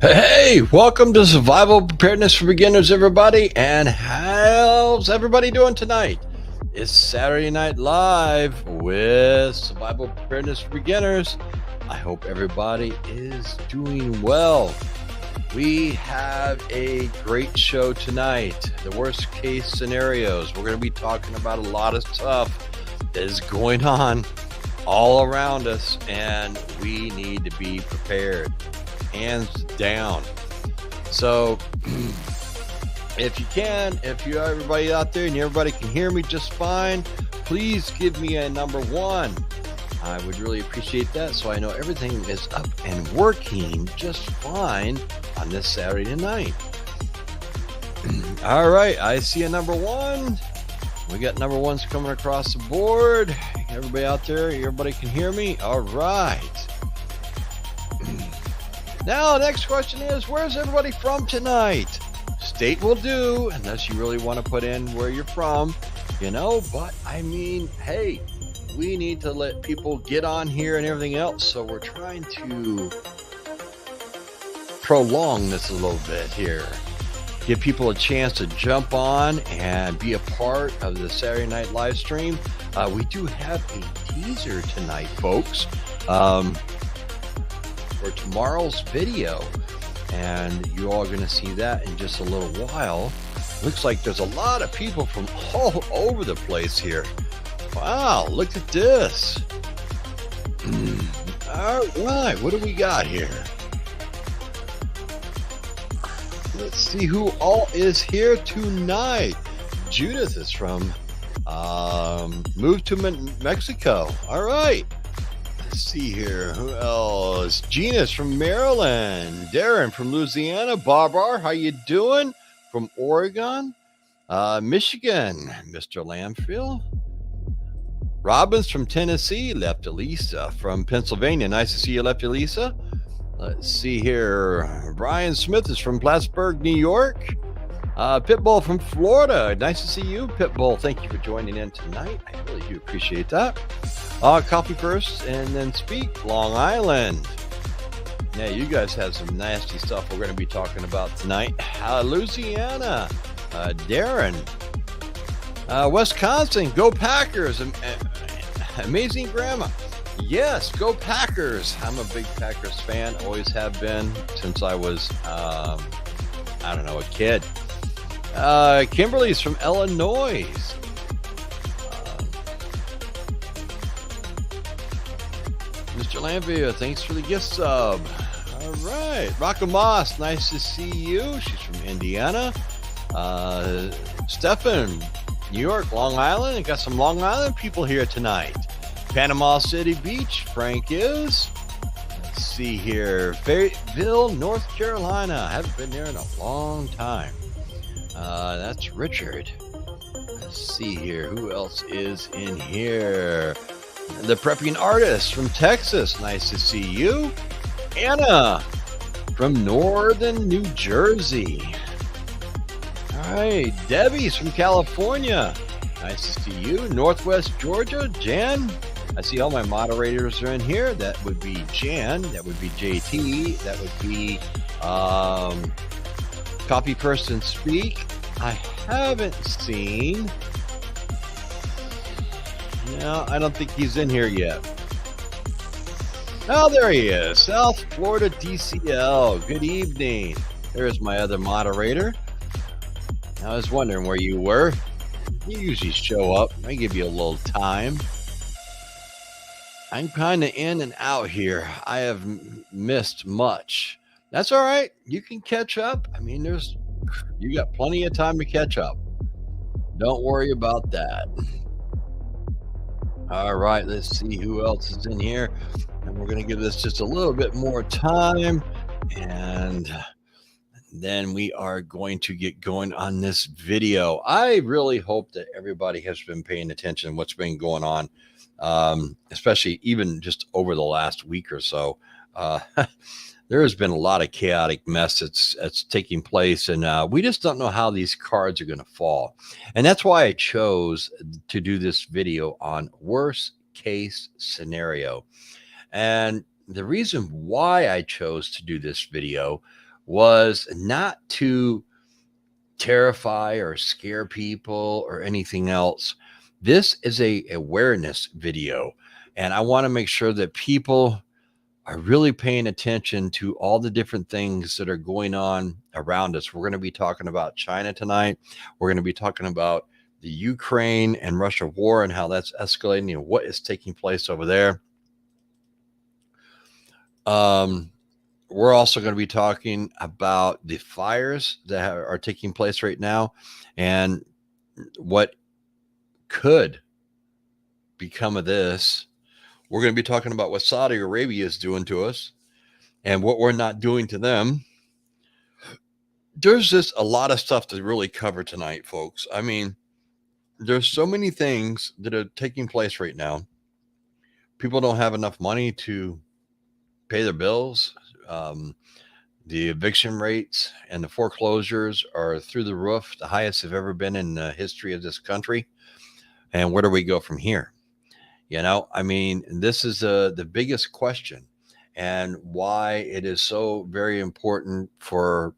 Hey, welcome to Survival Preparedness for Beginners, everybody. And how's everybody doing tonight? It's Saturday Night Live with Survival Preparedness for Beginners. I hope everybody is doing well. We have a great show tonight. The worst case scenarios. We're going to be talking about a lot of stuff that is going on all around us, and we need to be prepared. Hands down. So if you are everybody out there and everybody can hear me just fine, please give me a number 1. I would really appreciate that, so I know everything is up and working just fine on this Saturday night. All right, I see a number 1. We got number 1s coming across the board. Everybody out there, everybody can hear me? All right. Now, next question is, where's everybody from tonight? State will do, unless you really want to put in where you're from, but I mean, hey, we need to let people get on here and everything else, so we're trying to prolong this a little bit here. Give people a chance to jump on and be a part of the Saturday Night live stream. We do have a teaser tonight, folks. For tomorrow's video, and you all are going to see that in just a little while. Looks like there's a lot of people from all over the place here. Wow, look at this. All right, what do we got here? Let's see who all is here tonight. Judith is from moved to Mexico. All right. Let's see here. Who else? Gina's from Maryland. Darren from Louisiana. Barbar, how you doing? From Oregon. Michigan. Mr. Lamfield. Robbins from Tennessee. Lefty Lisa from Pennsylvania. Nice to see you, Lefty Lisa. Let's see here. Brian Smith is from Plattsburgh, New York. Pitbull from Florida. Nice to see you, Pitbull. Thank you for joining in tonight. I really do appreciate that. Coffee first and then speak. Long Island. Yeah, you guys have some nasty stuff we're going to be talking about tonight. Louisiana. Darren. Wisconsin. Go Packers. Amazing grandma. Yes, go Packers. I'm a big Packers fan. Always have been since I was, a kid. Kimberly's from Illinois. Mr. Lamvia, thanks for the gift sub. All right. Rocka Moss, nice to see you. She's from Indiana. Stefan, New York, Long Island. I got some Long Island people here tonight. Panama City Beach, Frank is. Let's see here. Fayetteville, North Carolina. I haven't been there in a long time. That's Richard. Let's see here. Who else is in here? The Prepping Artist from Texas. Nice to see you. Anna from Northern New Jersey. All right. Debbie's from California. Nice to see you. Northwest Georgia. Jan. I see all my moderators are in here. That would be Jan. That would be JT. That would be Copy Person Speak. I haven't seen. No, I don't think he's in here yet. Oh, there he is. South Florida DCL. Good evening. There's my other moderator. I was wondering where you were. You usually show up. I give you a little time. I'm kind of in and out here. I have missed much. That's all right. You can catch up. I mean, you got plenty of time to catch up. Don't worry about that. All right, let's see who else is in here. And we're going to give this just a little bit more time. And then we are going to get going on this video. I really hope that everybody has been paying attention to what's been going on, especially even just over the last week or so. There has been a lot of chaotic mess that's taking place, and we just don't know how these cards are going to fall. And that's why I chose to do this video on worst case scenario. And the reason why I chose to do this video was not to terrify or scare people or anything else. This is a awareness video, and I want to make sure that people are really paying attention to all the different things that are going on around us. We're going to be talking about China tonight. We're going to be talking about the Ukraine and Russia war and how that's escalating and what is taking place over there. We're also going to be talking about the fires that are taking place right now and what could become of this. We're going to be talking about what Saudi Arabia is doing to us and what we're not doing to them. There's just a lot of stuff to really cover tonight, folks. I mean, there's so many things that are taking place right now. People don't have enough money to pay their bills. The eviction rates and the foreclosures are through the roof, the highest they've ever been in the history of this country. And where do we go from here? You know, I mean, this is the biggest question, and why it is so very important for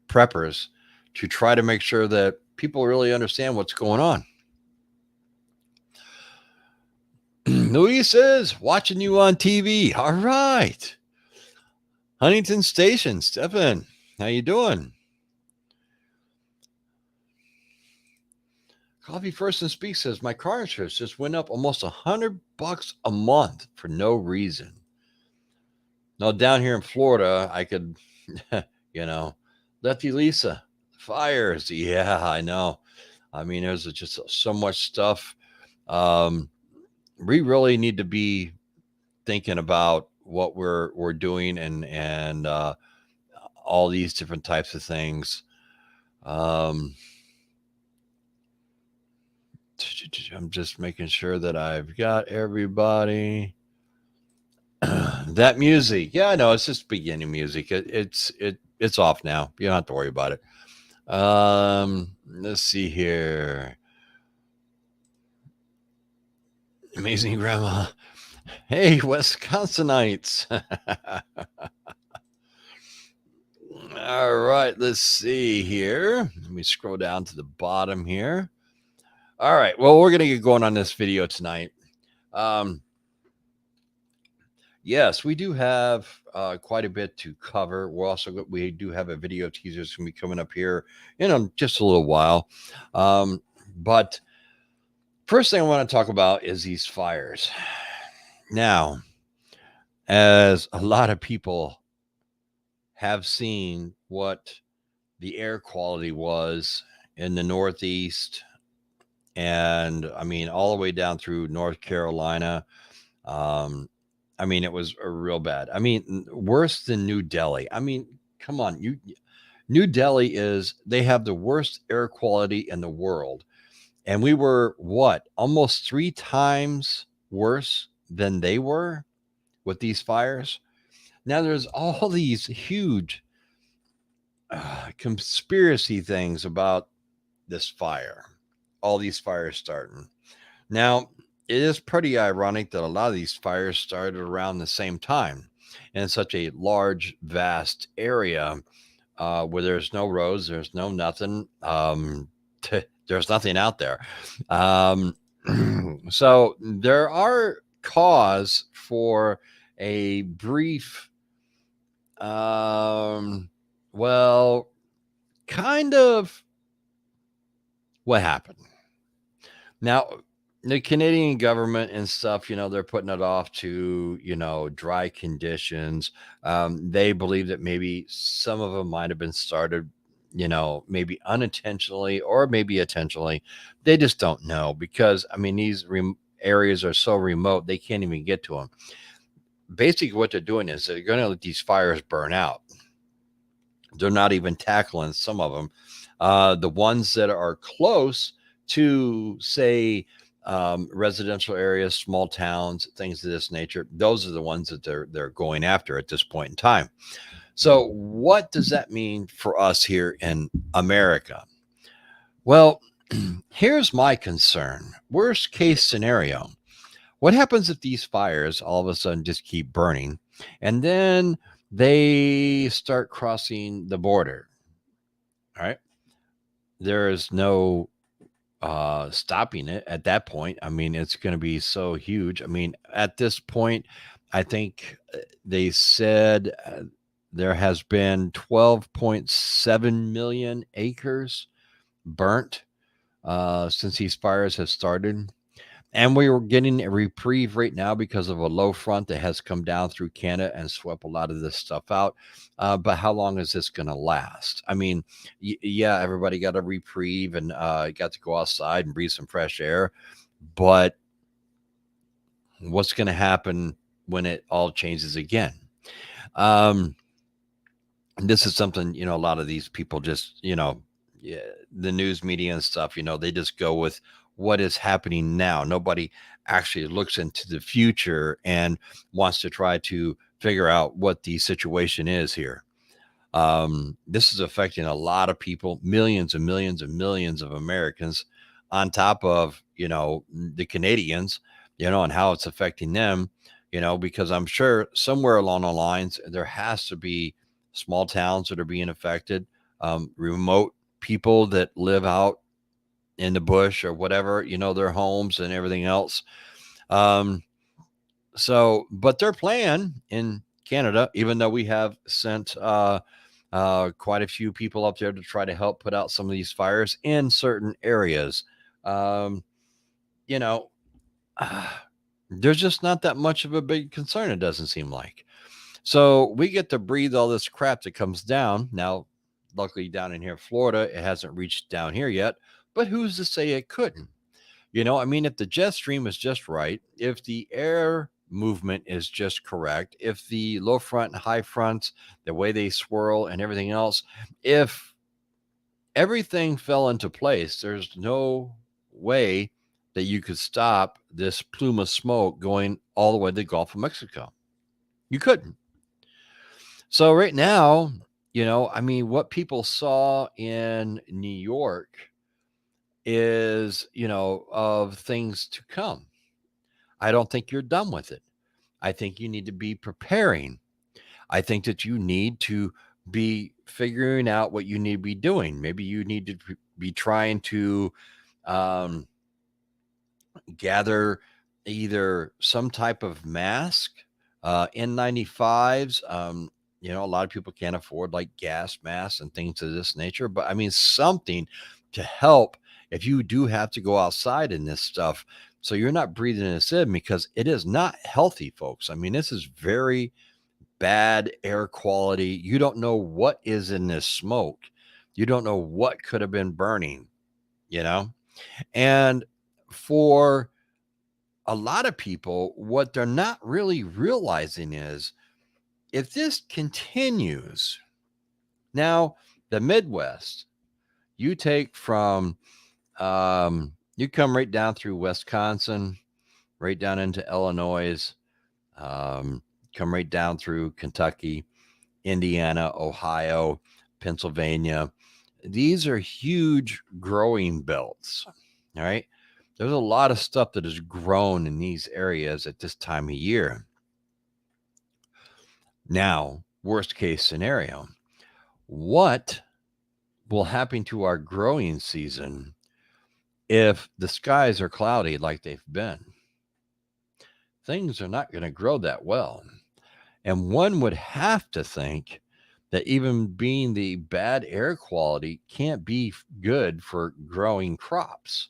preppers to try to make sure that people really understand what's going on. Luis is watching you on TV. All right. Huntington Station, Stephen, how you doing? Coffee First and Speak says my car insurance just went up almost $100 a month for no reason. Now down here in Florida, I could, you know, Lefty Lisa, fires. Yeah, I know. I mean, there's just so much stuff. We really need to be thinking about what we're doing and all these different types of things. I'm just making sure that I've got everybody. That music, yeah, I know it's just beginning music. It's off now. You don't have to worry about it. Let's see here. Amazing Grandma. Hey, Wisconsinites. All right, let's see here. Let me scroll down to the bottom here. All right, well, we're going to get going on this video tonight. Yes, we do have quite a bit to cover. We do have a video teaser that's going to be coming up here in just a little while. But first thing I want to talk about is these fires. Now, as a lot of people have seen what the air quality was in the Northeast, and I mean, all the way down through North Carolina. I mean, it was real bad. I mean, worse than New Delhi. I mean, come on. New Delhi they have the worst air quality in the world. And we were almost 3 times worse than they were with these fires. Now there's all these huge conspiracy things about this fire, all these fires starting. Now, it is pretty ironic that a lot of these fires started around the same time in such a large, vast area where there's no roads, there's no nothing. There's nothing out there. So there are cause for a brief, kind of what happened. Now, the Canadian government and stuff, they're putting it off to, dry conditions. They believe that maybe some of them might have been started, maybe unintentionally or maybe intentionally. They just don't know because, I mean, these areas are so remote, they can't even get to them. Basically, what they're doing is they're going to let these fires burn out. They're not even tackling some of them. The ones that are close to, say, residential areas, small towns, things of this nature, those are the ones that they're going after at this point in time. So what does that mean for us here in America? Well, here's my concern. Worst case scenario. What happens if these fires all of a sudden just keep burning and then they start crossing the border? All right. There is no stopping it at that point. I mean, it's going to be so huge. I mean, at this point, I think they said there has been 12.7 million acres burnt since these fires have started. And we were getting a reprieve right now because of a low front that has come down through Canada and swept a lot of this stuff out. But how long is this going to last? I mean, yeah, everybody got a reprieve and got to go outside and breathe some fresh air. But what's going to happen when it all changes again? This is something, a lot of these people just, yeah, the news media and stuff, they just go with what is happening now. Nobody actually looks into the future and wants to try to figure out what the situation is here. This is affecting a lot of people, millions and millions and millions of Americans, on top of, the Canadians, and how it's affecting them, because I'm sure somewhere along the lines, there has to be small towns that are being affected, remote people that live out in the bush or whatever, their homes and everything else. But their plan in Canada, even though we have sent quite a few people up there to try to help put out some of these fires in certain areas, you know, there's just not that much of a big concern, it doesn't seem like. So we get to breathe all this crap that comes down. Now, luckily down in here, Florida, it hasn't reached down here yet, but who's to say it couldn't? I mean, if the jet stream is just right, if the air movement is just correct, if the low front and high fronts, the way they swirl and everything else, if everything fell into place, there's no way that you could stop this plume of smoke going all the way to the Gulf of Mexico. You couldn't. So right now, I mean, what people saw in New York is, of things to come. I don't think you're done with it. I think you need to be preparing. I think that you need to be figuring out what you need to be doing. Maybe you need to be trying to um, gather either some type of mask, N95s. A lot of people can't afford like gas masks and things of this nature, but I mean, something to help if you do have to go outside in this stuff. So you're not breathing this in, because it is not healthy, folks. I mean, this is very bad air quality. You don't know what is in this smoke. You don't know what could have been burning, and for a lot of people, what they're not really realizing is, if this continues, now the Midwest, you take from, you come right down through Wisconsin, right down into Illinois, come right down through Kentucky, Indiana, Ohio, Pennsylvania. These are huge growing belts. All right. There's a lot of stuff that is grown in these areas at this time of year. Now, worst case scenario, what will happen to our growing season if the skies are cloudy like they've been? Things are not going to grow that well. And one would have to think that even being the bad air quality can't be good for growing crops.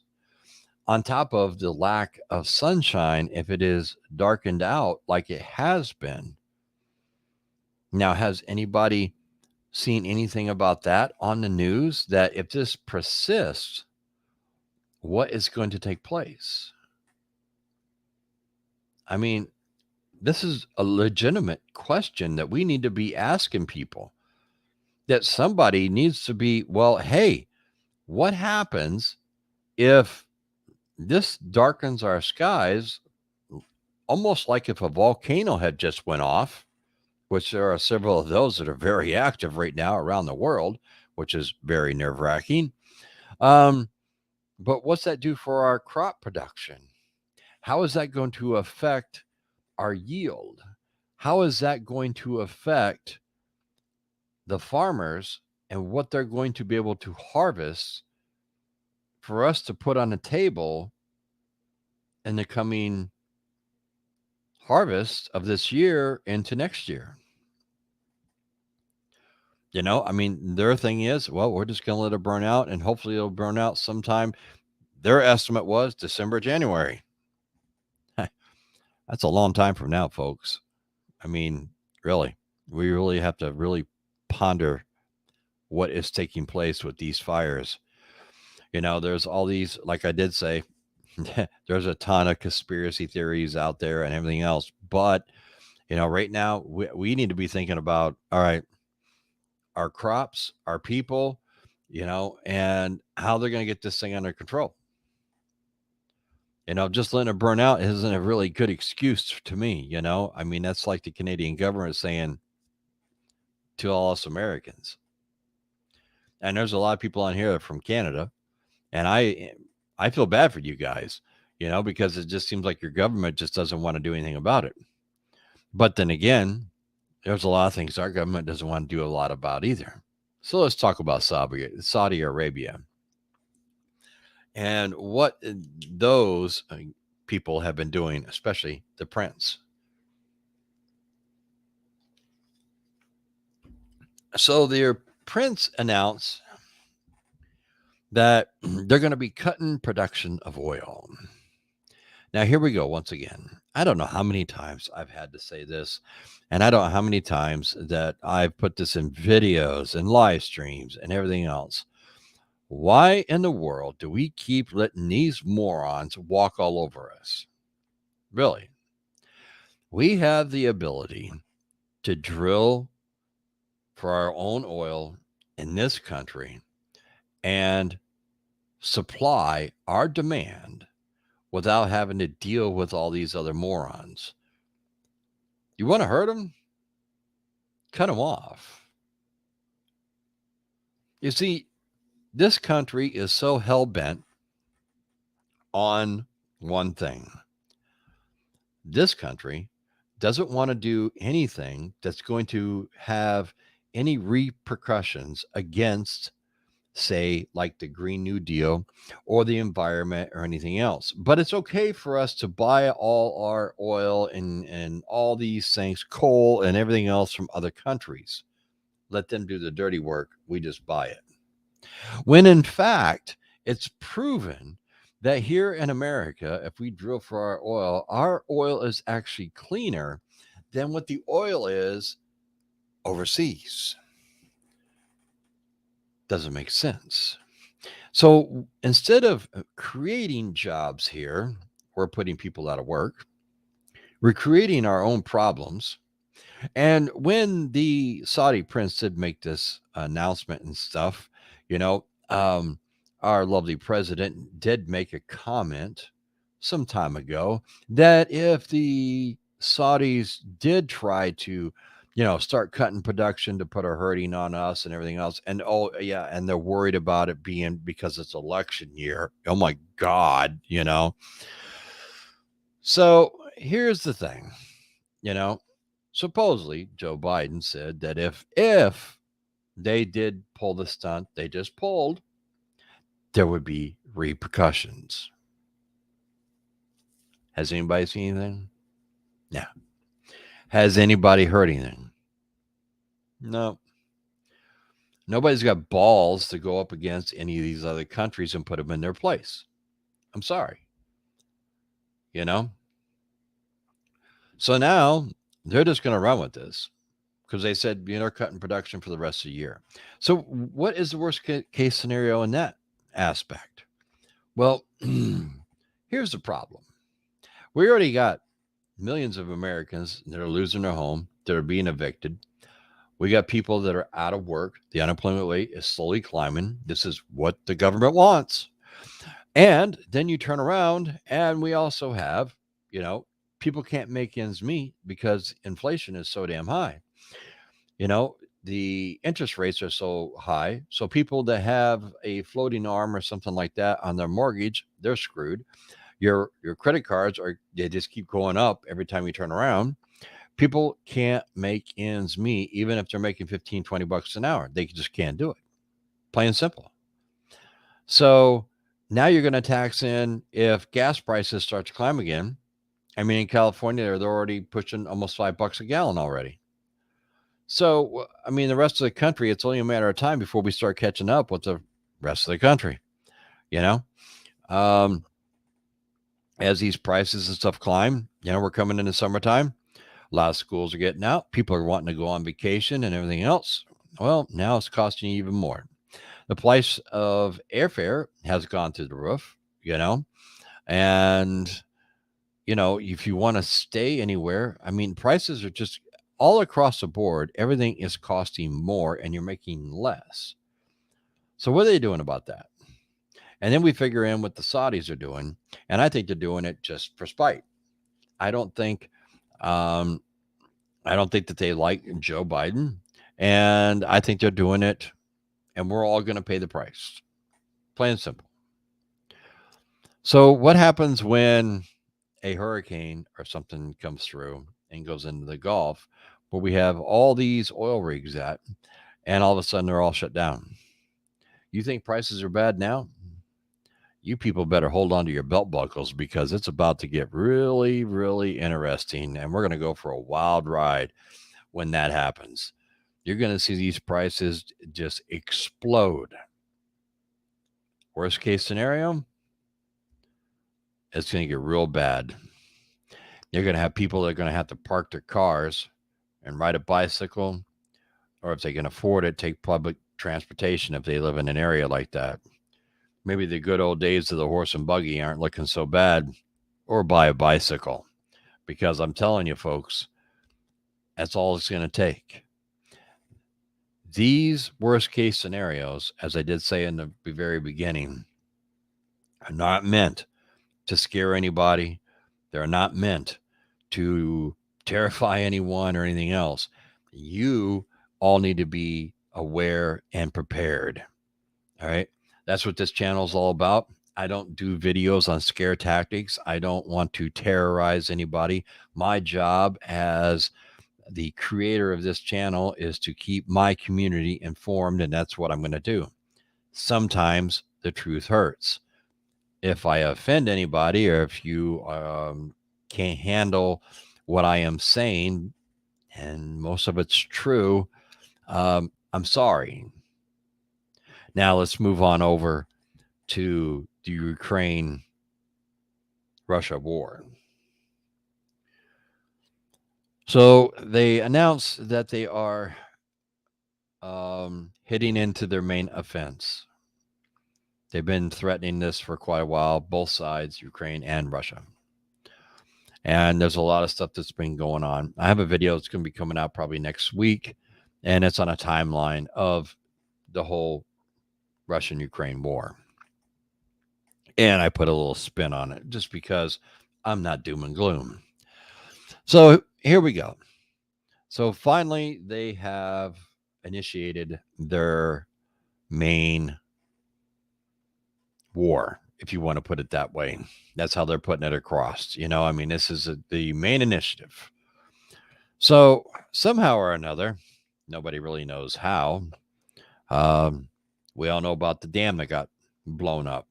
On top of the lack of sunshine, if it is darkened out like it has been. Now, has anybody seen anything about that on the news, that if this persists, what is going to take place? I mean, this is a legitimate question that we need to be asking people, that somebody needs to be, well, hey, what happens if this darkens our skies, almost like if a volcano had just went off, which there are several of those that are very active right now around the world, which is very nerve-wracking. But what's that do for our crop production? how is that going to affect our yield? How is that going to affect the farmers and what they're going to be able to harvest for us to put on the table in the coming harvest of this year into next year? I mean, their thing is, well, we're just going to let it burn out, and hopefully it'll burn out sometime. Their estimate was December, January. That's a long time from now, folks. I mean, really, we really have to really ponder what is taking place with these fires. There's all these, like I did say, there's a ton of conspiracy theories out there and everything else. But, right now, we need to be thinking about, all right, our crops, our people, and how they're going to get this thing under control. Just letting it burn out isn't a really good excuse to me. I mean, that's like the Canadian government saying to all us Americans. And there's a lot of people on here from Canada, and I feel bad for you guys, because it just seems like your government just doesn't want to do anything about it. But then again, there's a lot of things our government doesn't want to do a lot about either. So let's talk about Saudi Arabia and what those people have been doing, especially the prince. So their prince announced that they're going to be cutting production of oil. Now, here we go once again. I don't know how many times I've had to say this, and I don't know how many times that I've put this in videos and live streams and everything else. Why in the world do we keep letting these morons walk all over us? Really? We have the ability to drill for our own oil in this country and supply our demand without having to deal with all these other morons. You want to hurt them? Cut them off. You see, this country is so hell-bent on one thing. This country doesn't want to do anything that's going to have any repercussions against, say, like the Green New Deal or the environment or anything else. But it's okay for us to buy all our oil and all these things, coal and everything else from other countries. Let them do the dirty work. We just buy it. When in fact, it's proven that here in America, if we drill for our oil is actually cleaner than what the oil is overseas. Doesn't make sense. So instead of creating jobs here, we're putting people out of work. We're creating our own problems. And when the Saudi prince did make this announcement and stuff, our lovely president did make a comment some time ago that if the Saudis did try to, start cutting production to put a hurting on us and everything else, and and they're worried about it being because it's election year. Oh my God, So here's the thing, supposedly Joe Biden said that if they did pull the stunt they just pulled, there would be repercussions. Has anybody seen anything? No. Has anybody heard anything? No. Nobody's got balls to go up against any of these other countries and put them in their place. I'm sorry. So now they're just going to run with this because they said, they're cutting production for the rest of the year. So what is the worst case scenario in that aspect? Well, here's the problem. We already got millions of Americans that are losing their home, that are being evicted. We got people that are out of work. The unemployment rate is slowly climbing. This is what the government wants. And then you turn around and we also have, people can't make ends meet because inflation is so damn high. The interest rates are so high. So people that have a floating arm or something like that on their mortgage, they're screwed. Your credit cards they just keep going up every time you turn around. People can't make ends meet, even if they're making 15, 20 bucks an hour. They just can't do it. Plain and simple. So now you're going to tax in if gas prices start to climb again. I mean, in California, they're already pushing almost $5 a gallon already. So, I mean, the rest of the country, it's only a matter of time before we start catching up with the rest of the country, you know? As these prices and stuff climb, we're coming into summertime. A lot of schools are getting out. People are wanting to go on vacation and everything else. Well, now it's costing you even more. The price of airfare has gone through the roof, and, if you want to stay anywhere, I mean, prices are just all across the board. Everything is costing more and you're making less. So what are they doing about that? And then we figure in what the Saudis are doing. And I think they're doing it just for spite. I don't think that they like Joe Biden. And I think they're doing it and we're all going to pay the price. Plain and simple. So what happens when a hurricane or something comes through and goes into the Gulf where we have all these oil rigs at, and all of a sudden they're all shut down? You think prices are bad now? You people better hold on to your belt buckles because it's about to get really, really interesting. And we're going to go for a wild ride when that happens. You're going to see these prices just explode. Worst case scenario, it's going to get real bad. You're going to have people that are going to have to park their cars and ride a bicycle, or if they can afford it, take public transportation if they live in an area like that. Maybe the good old days of the horse and buggy aren't looking so bad, or buy a bicycle. Because I'm telling you, folks, that's all it's going to take. These worst case scenarios, as I did say in the very beginning, are not meant to scare anybody. They're not meant to terrify anyone or anything else. You all need to be aware and prepared. All right. That's what this channel is all about. I don't do videos on scare tactics. I don't want to terrorize anybody. My job as the creator of this channel is to keep my community informed, and that's what I'm going to do. Sometimes the truth hurts. If I offend anybody, or if you can't handle what I am saying, and most of it's true, I'm sorry. Now let's move on over to the Ukraine-Russia war. So they announced that they are hitting into their main offense. They've been threatening this for quite a while, both sides, Ukraine and Russia. And there's a lot of stuff that's been going on. I have a video that's going to be coming out probably next week, and it's on a timeline of the whole Russian-Ukraine war. And I put a little spin on it just because I'm not doom and gloom. So here we go. So finally, they have initiated their main war, if you want to put it that way. That's how they're putting it across. I mean, this is the main initiative. So somehow or another, nobody really knows how. We all know about the dam that got blown up.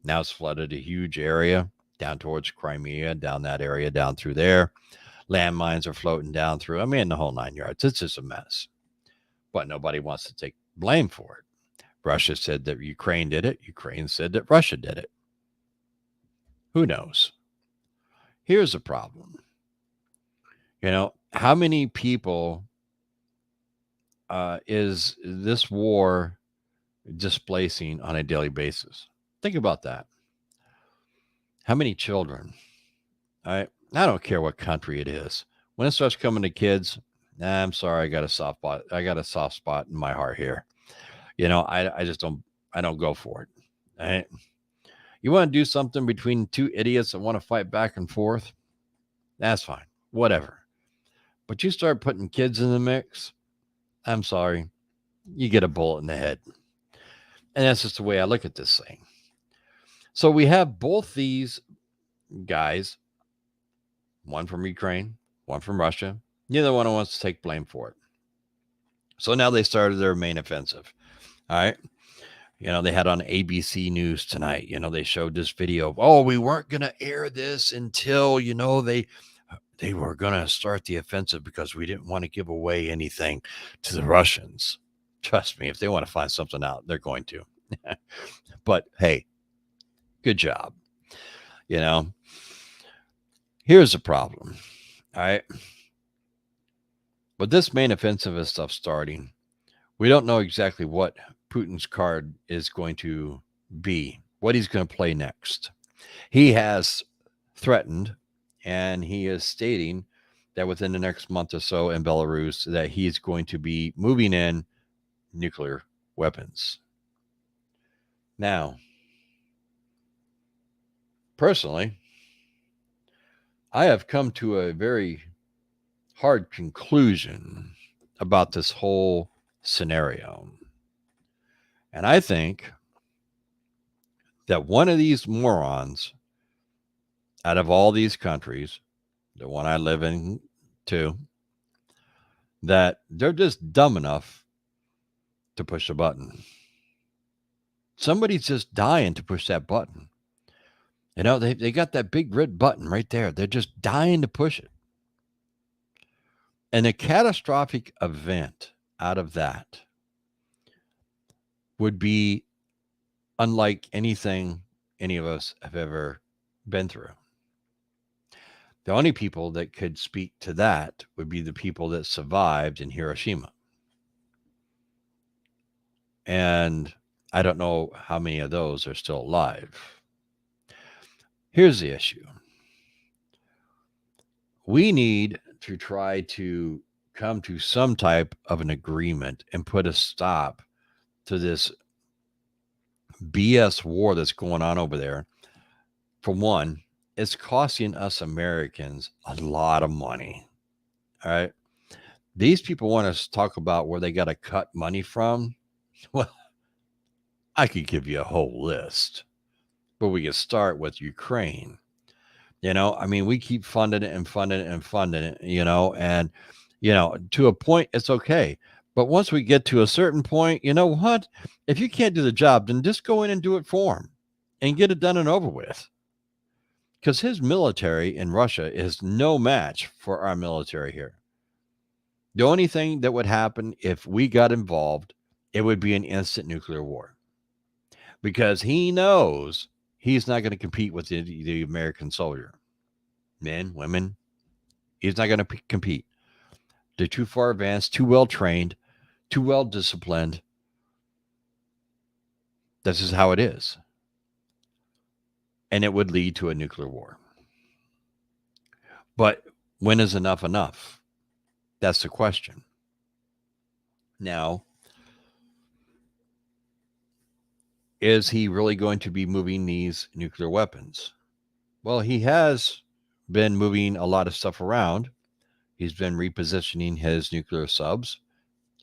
Now it's flooded a huge area down towards Crimea, down that area, down through there. Landmines are floating down through. I mean, the whole 9 yards. It's just a mess. But nobody wants to take blame for it. Russia said that Ukraine did it. Ukraine said that Russia did it. Who knows? Here's the problem. How many people is this war displacing on a daily basis? Think about that. How many children? I don't care what country it is. When it starts coming to kids, I'm sorry, I got a soft spot. I got a soft spot in my heart here. I just don't go for it. Right? You want to do something between two idiots that want to fight back and forth? That's fine. Whatever. But you start putting kids in the mix, I'm sorry, you get a bullet in the head. And that's just the way I look at this thing. So we have both these guys, one from Ukraine, one from Russia. Neither one wants to take blame for it. So now they started their main offensive. All right. They had on ABC News tonight, they showed this video of, oh, we weren't going to air this until, they were going to start the offensive because we didn't want to give away anything to the Russians. Trust me, if they want to find something out, they're going to. But hey, good job. Here's the problem. All right. But this main offensive is stuff starting. We don't know exactly what Putin's card is going to be, what he's going to play next. He has threatened, and he is stating that within the next month or so in Belarus that he's going to be moving in nuclear weapons. Now, personally, I have come to a very hard conclusion about this whole scenario. And I think that one of these morons out of all these countries, the one I live in too, that they're just dumb enough to push a button. Somebody's just dying to push that button. They got that big red button right there. They're just dying to push it. And a catastrophic event out of that would be unlike anything any of us have ever been through. The only people that could speak to that would be the people that survived in Hiroshima. And I don't know how many of those are still alive. Here's the issue. We need to try to come to some type of an agreement and put a stop to this BS war that's going on over there. For one, it's costing us Americans a lot of money. All right. These people want us to talk about where they got to cut money from. Well, I could give you a whole list, but we could start with Ukraine. We keep funding it and funding it and funding it, and, to a point, it's okay. But once we get to a certain point, you know what? If you can't do the job, then just go in and do it for him and get it done and over with. Because his military in Russia is no match for our military here. The only thing that would happen if we got involved, it would be an instant nuclear war. Because he knows he's not going to compete with the American soldier. Men, women, he's not going to compete. They're too far advanced, too well trained, too well disciplined. This is how it is. And it would lead to a nuclear war. But when is enough enough? That's the question. Now, is he really going to be moving these nuclear weapons? Well, he has been moving a lot of stuff around. He's been repositioning his nuclear subs,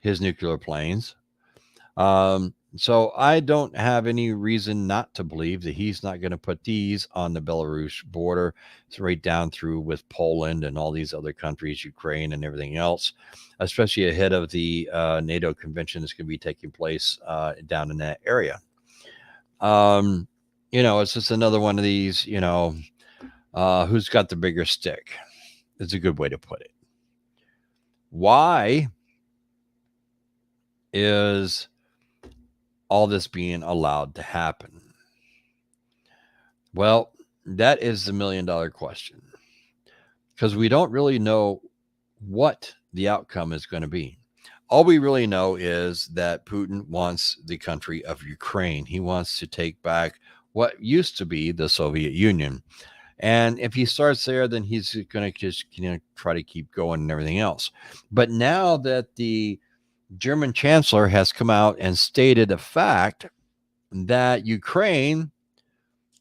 his nuclear planes. So I don't have any reason not to believe that he's not going to put these on the Belarus border. It's right down through with Poland and all these other countries, Ukraine and everything else, especially ahead of the NATO convention that's going to be taking place down in that area. It's just another one of these, who's got the bigger stick? It's a good way to put it. Why is all this being allowed to happen? Well, that is the $1 million question, because we don't really know what the outcome is going to be. All we really know is that Putin wants the country of Ukraine. He wants to take back what used to be the Soviet Union. And if he starts there, then he's going to just try to keep going and everything else. But now that the German chancellor has come out and stated a fact that Ukraine,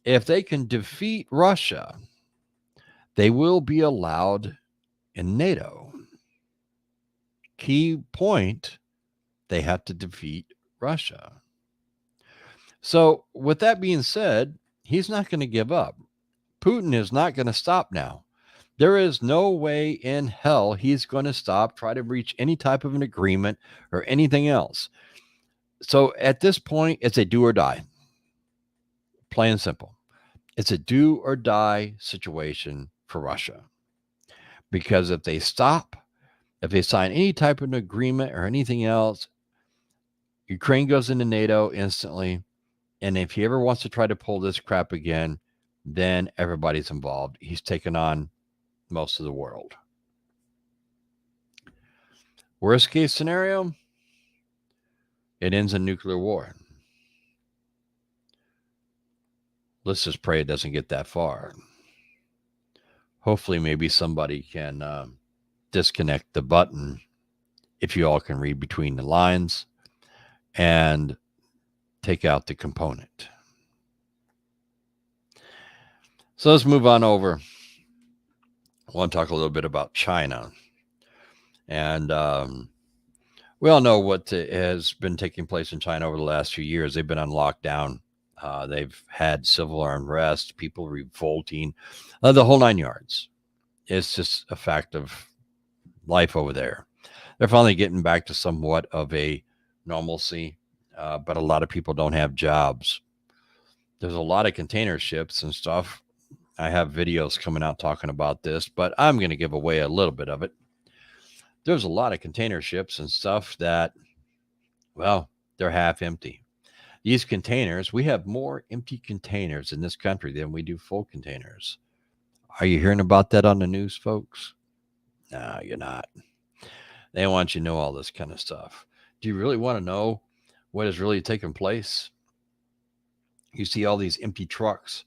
if they can defeat Russia, they will be allowed in NATO. Key point, they have to defeat Russia. So with that being said, he's not going to give up. Putin is not going to stop now. There is no way in hell he's going to stop, try to reach any type of an agreement or anything else. So at this point, it's a do or die. Plain and simple. It's a do or die situation for Russia. Because if they stop, if they sign any type of an agreement or anything else, Ukraine goes into NATO instantly. And if he ever wants to try to pull this crap again, then everybody's involved. He's taken on most of the world. Worst case scenario, it ends in nuclear war. Let's just pray it doesn't get that far. Hopefully, maybe somebody can disconnect the button, if you all can read between the lines, and take out the component. So let's move on over. I want to talk a little bit about China. And we all know what has been taking place in China over the last few years. They've been on lockdown. They've had civil unrest, people revolting, the whole 9 yards. It's just a fact of life over there. They're finally getting back to somewhat of a normalcy, but a lot of people don't have jobs. There's a lot of container ships and stuff. I have videos coming out talking about this, but I'm going to give away a little bit of it. There's a lot of container ships and stuff that, well, they're half empty. These containers, we have more empty containers in this country than we do full containers. Are you hearing about that on the news, folks? No, you're not. They want you to know all this kind of stuff. Do you really want to know what is really taking place? You see all these empty trucks,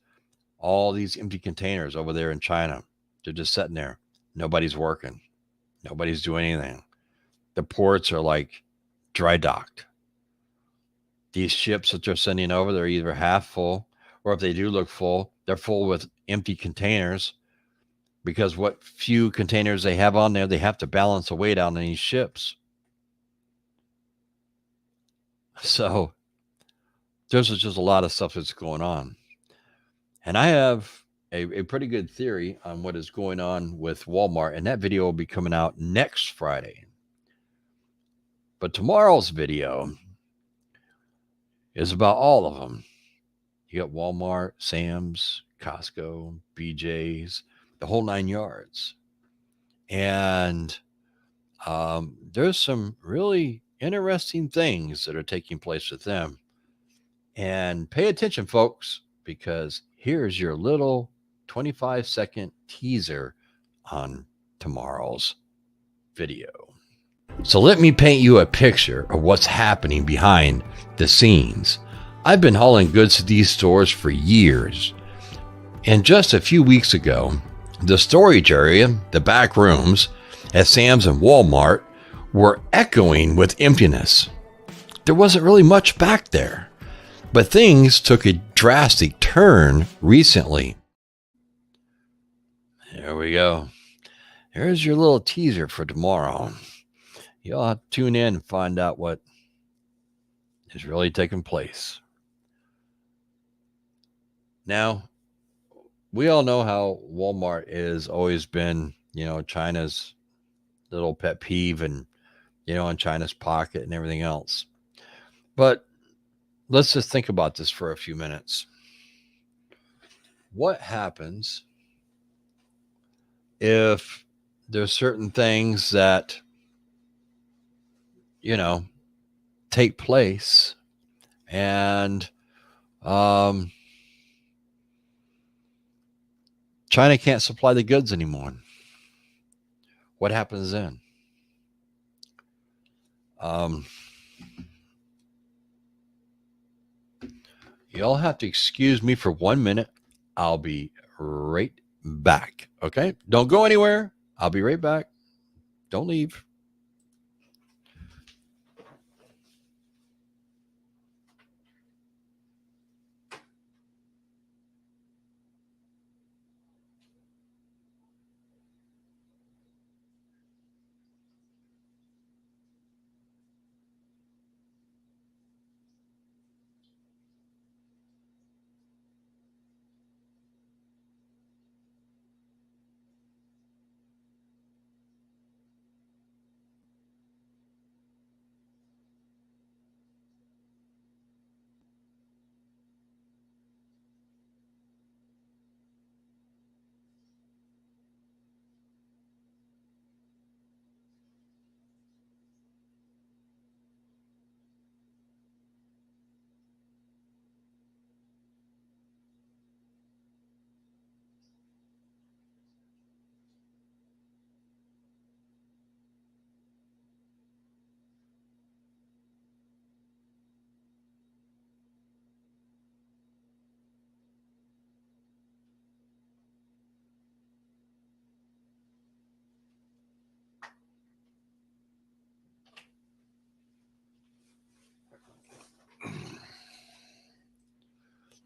all these empty containers over there in China. They're just sitting there. Nobody's working. Nobody's doing anything. The ports are like dry docked. These ships that they're sending over, they're either half full, or if they do look full, they're full with empty containers, because what few containers they have on there, they have to balance the weight out on these ships. So there's just a lot of stuff that's going on. And I have a pretty good theory on what is going on with Walmart, and that video will be coming out next Friday. But tomorrow's video is about all of them. You got Walmart, Sam's, Costco, BJ's, the whole 9 yards. And there's some really interesting things that are taking place with them. And pay attention, folks, because here's your little 25-second teaser on tomorrow's video. So let me paint you a picture of what's happening behind the scenes. I've been hauling goods to these stores for years. And just a few weeks ago, the storage area, the back rooms at Sam's and Walmart, were echoing with emptiness. There wasn't really much back there. But things took a drastic turn recently. There we go. There's your little teaser for tomorrow. You'll have to tune in and find out what is really taking place. Now, we all know how Walmart has always been, China's little pet peeve and, in China's pocket and everything else. But let's just think about this for a few minutes. What happens if there's certain things that, take place and China can't supply the goods anymore? What happens then? Y'all have to excuse me for 1 minute. I'll be right back. Okay? Don't go anywhere. I'll be right back. Don't leave.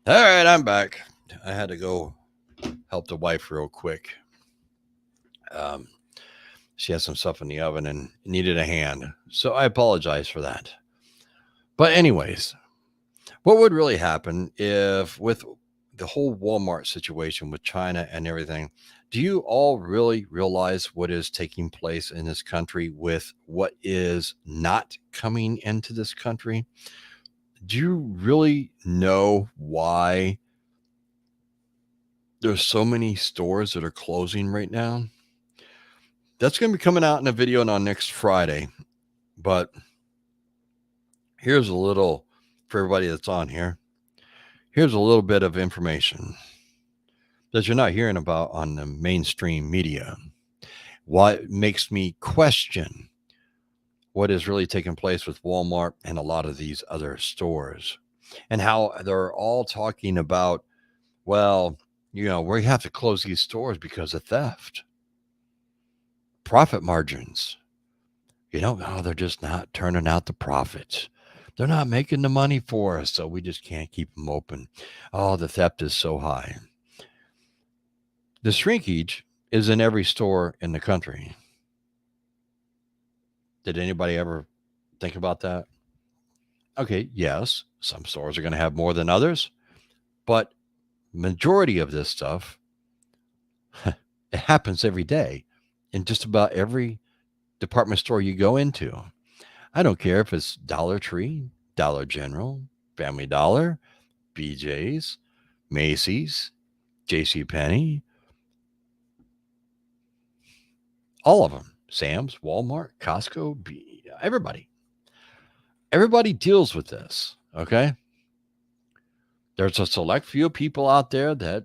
All right, I'm back. I had to go help the wife real quick. She had some stuff in the oven and needed a hand. So I apologize for that. But anyways, what would really happen if with the whole Walmart situation with China and everything, do you all really realize what is taking place in this country with what is not coming into this country? Do you really know why there's so many stores that are closing right now? That's going to be coming out in a video on next Friday. But here's a little, for everybody that's on here, here's a little bit of information that you're not hearing about on the mainstream media. What makes me question what is really taking place with Walmart and a lot of these other stores, and how they're all talking about, well, we have to close these stores because of theft, profit margins. They're just not turning out the profits. They're not making the money for us, so we just can't keep them open. Oh, the theft is so high. The shrinkage is in every store in the country. Did anybody ever think about that? Okay, yes, some stores are going to have more than others, but majority of this stuff, it happens every day in just about every department store you go into. I don't care if it's Dollar Tree, Dollar General, Family Dollar, BJ's, Macy's, JCPenney, all of them. Sam's, Walmart, Costco, everybody. Everybody deals with this, okay? There's a select few people out there that,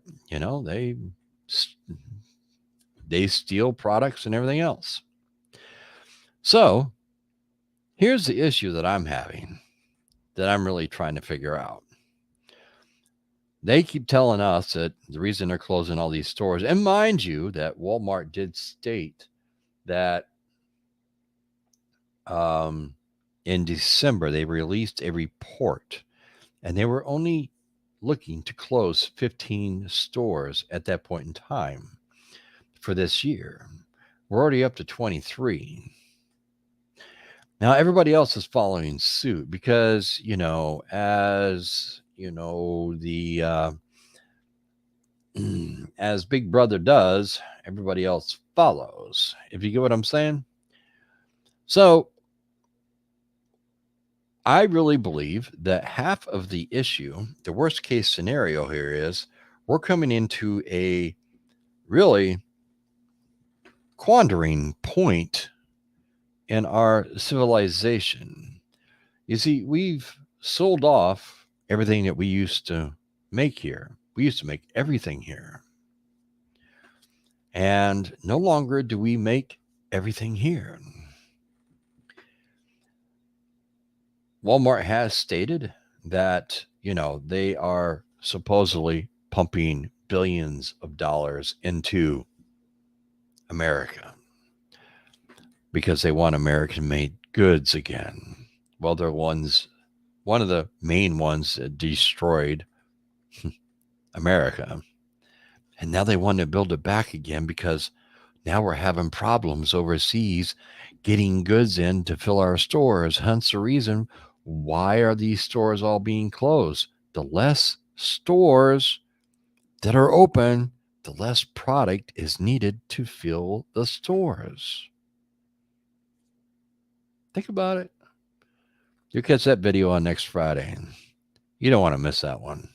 they steal products and everything else. So here's the issue that I'm having, that I'm really trying to figure out. They keep telling us that the reason they're closing all these stores, and mind you, that Walmart did state that in December they released a report, and they were only looking to close 15 stores at that point in time for this year. We're already up to 23. Now everybody else is following suit because, as as Big Brother does, everybody else follows. If you get what I'm saying. So I really believe that half of the issue, the worst case scenario here, is we're coming into a really quandering point in our civilization. You see, we've sold off everything that we used to make here. We used to make everything here. And no longer do we make everything here. Walmart has stated that, they are supposedly pumping billions of dollars into America because they want American-made goods again. Well, they're one of the main ones that destroyed America. And now they want to build it back again because now we're having problems overseas getting goods in to fill our stores. Hence the reason why are these stores all being closed? The less stores that are open, the less product is needed to fill the stores. Think about it. You'll catch that video on next Friday. You don't want to miss that one.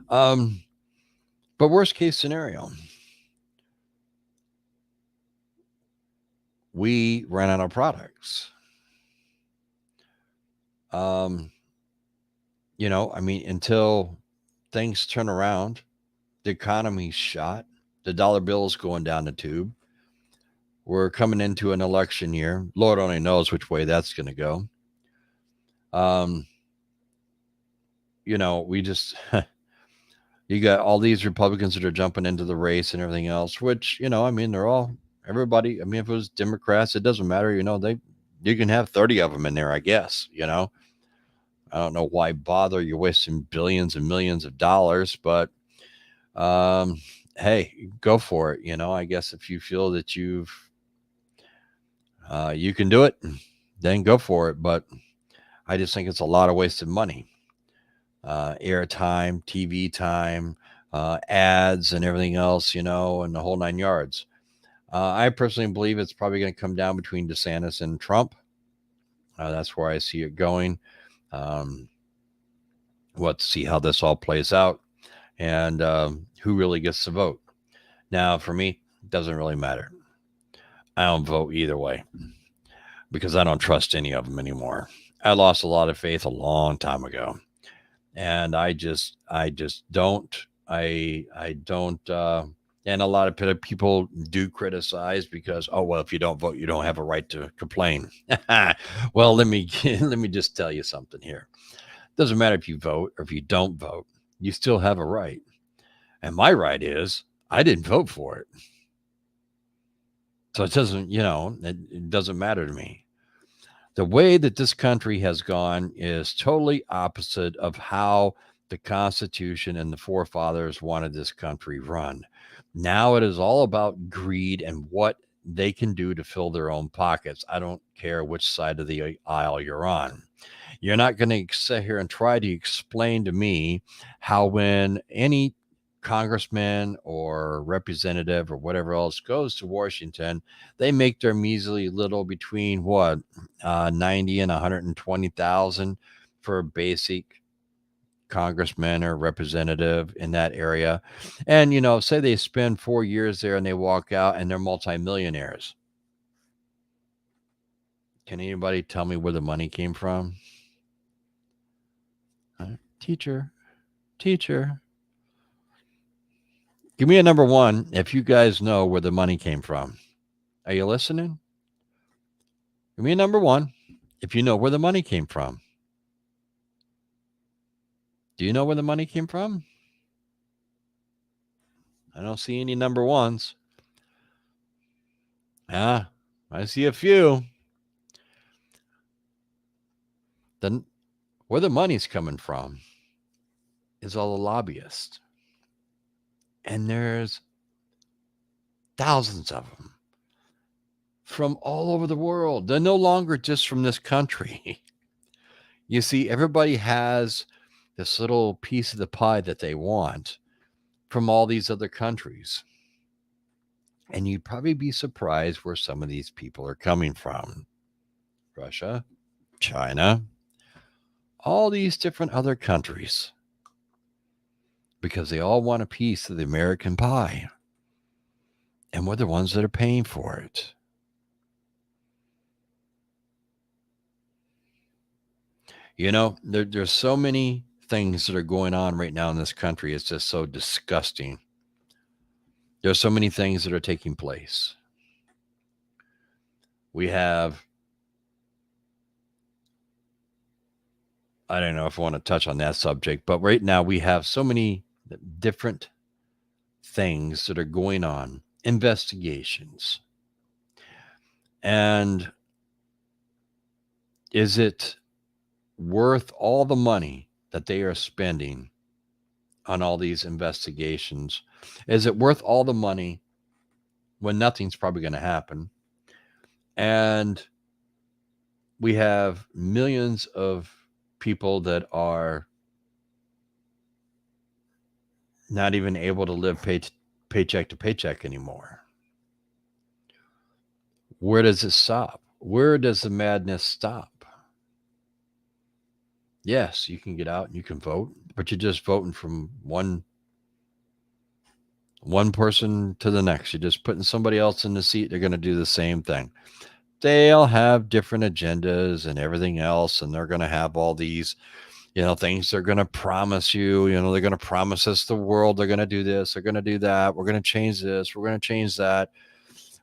But worst case scenario, we ran out of products. Until things turn around, the economy's shot, the dollar bill is going down the tube. We're coming into an election year. Lord only knows which way that's going to go. We just, you got all these Republicans that are jumping into the race and everything else, which, they're all, everybody. If it was Democrats, it doesn't matter. You can have 30 of them in there, I guess, I don't know why bother. You're wasting billions and millions of dollars, but hey, go for it. I guess if you feel that you can do it, then go for it. But I just think it's a lot of wasted money, airtime, TV time, ads, and everything else, and the whole 9 yards. I personally believe it's probably going to come down between DeSantis and Trump. That's where I see it going. Let's see how this all plays out and who really gets the vote. Now, for me, it doesn't really matter. I don't vote either way because I don't trust any of them anymore. I lost a lot of faith a long time ago, and I just don't. I don't. And a lot of people do criticize because, oh well, if you don't vote, you don't have a right to complain. Well, let me just tell you something here. It doesn't matter if you vote or if you don't vote, you still have a right. And my right is I didn't vote for it. So it doesn't, it doesn't matter to me. The way that this country has gone is totally opposite of how the Constitution and the forefathers wanted this country run. Now it is all about greed and what they can do to fill their own pockets. I don't care which side of the aisle you're on. You're not going to sit here and try to explain to me how when any congressman or representative or whatever else goes to Washington, they make their measly little between 90 and 120,000 for a basic congressman or representative in that area. And, say they spend 4 years there and they walk out and they're multimillionaires. Can anybody tell me where the money came from? Teacher. Give me a number one if you guys know where the money came from. Are you listening? Give me a number one if you know where the money came from. Do you know where the money came from? I don't see any number ones. I see a few. Then where the money's coming from is all the lobbyists. And there's thousands of them from all over the world. They're no longer just from this country. You see, everybody has this little piece of the pie that they want from all these other countries. And you'd probably be surprised where some of these people are coming from. Russia, China, all these different other countries. Because they all want a piece of the American pie. And we're the ones that are paying for it. There's so many things that are going on right now in this country. It's just so disgusting. There's so many things that are taking place. We have, I don't know if I want to touch on that subject, but right now we have so many different things that are going on, investigations. And is it worth all the money that they are spending on all these investigations? Is it worth all the money when nothing's probably going to happen? And we have millions of people that are not even able to live paycheck to paycheck anymore. Where does it stop? Where does the madness stop? Yes, you can get out and you can vote, but you're just voting from one person to the next. You're just putting somebody else in the seat. They're going to do the same thing. They'll have different agendas and everything else, and they're going to have all these, things they're going to promise you. They're going to promise us the world. They're going to do this. They're going to do that. We're going to change this. We're going to change that.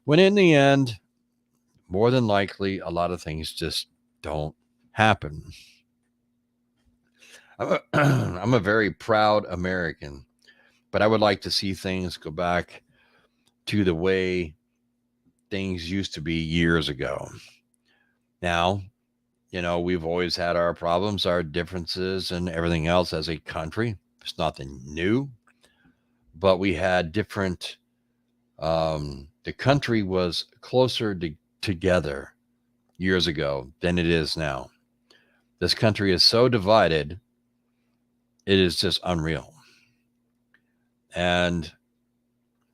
When in the end, more than likely, a lot of things just don't happen. I'm a very proud American, but I would like to see things go back to the way things used to be years ago. Now, We've always had our problems, our differences, and everything else as a country. It's nothing new, but we had different. The country was closer together years ago than it is now. This country is so divided, it is just unreal. And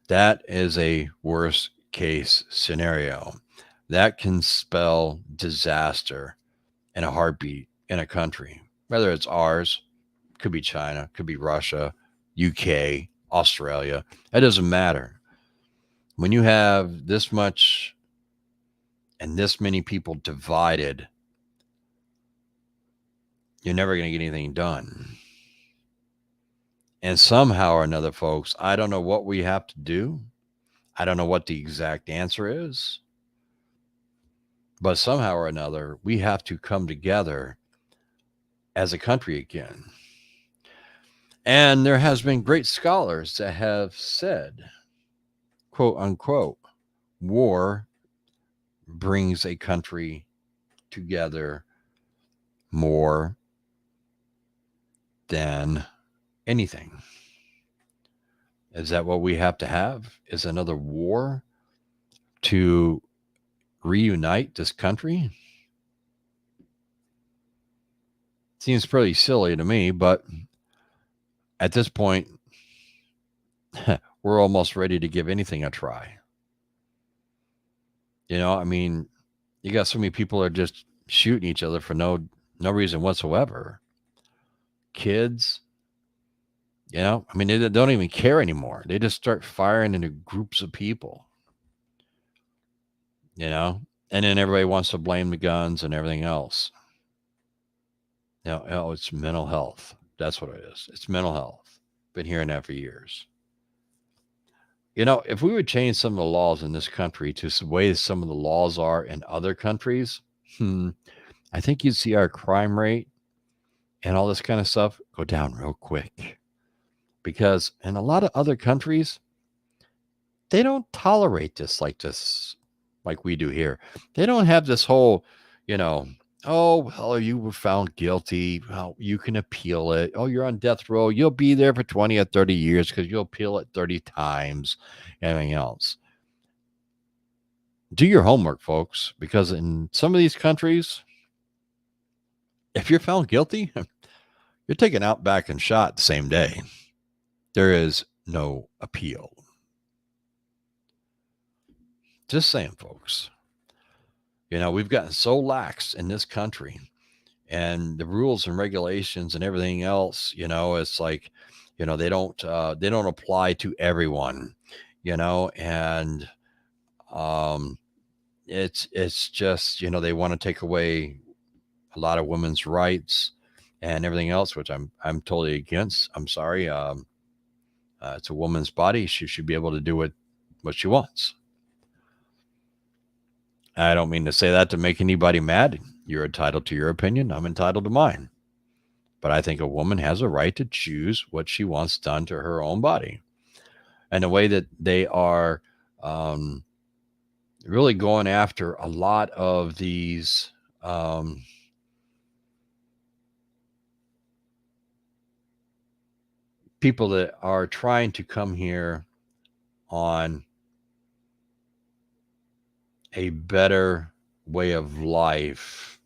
that is a worst case scenario. That can spell disaster in a heartbeat in a country, whether it's ours, could be China, could be Russia, UK, Australia. It doesn't matter. When you have this much and this many people divided, you're never going to get anything done. And somehow or another, folks, I don't know what we have to do. I don't know what the exact answer is. But somehow or another, we have to come together as a country again. And there has been great scholars that have said, quote unquote, war brings a country together more than anything. Is that what we have to have? Is another war to reunite this country? Seems pretty silly to me, but at this point, we're almost ready to give anything a try. I mean, you got so many people are just shooting each other for no reason whatsoever. Kids, I mean, they don't even care anymore. They just start firing into groups of people, and then everybody wants to blame the guns and everything else. It's mental health. That's what it is. It's mental health. Been hearing that for years. If we would change some of the laws in this country to the way some of the laws are in other countries, I think you'd see our crime rate and all this kind of stuff go down real quick. Because in a lot of other countries, they don't tolerate this like we do here. They don't have this whole, oh, well, you were found guilty. Well, you can appeal it. Oh, you're on death row. You'll be there for 20 or 30 years because you'll appeal it 30 times. Everything else. Do your homework, folks, because in some of these countries, if you're found guilty, you're taken out, back, and shot the same day. There is no appeal. Just saying, folks. We've gotten so lax in this country, and the rules and regulations and everything else. It's like, they don't apply to everyone. And it's just they want to take away a lot of women's rights and everything else, which I'm totally against. I'm sorry. It's a woman's body. She should be able to do what she wants. I don't mean to say that to make anybody mad. You're entitled to your opinion. I'm entitled to mine. But I think a woman has a right to choose what she wants done to her own body. And the way that they are really going after a lot of these people that are trying to come here on a better way of life.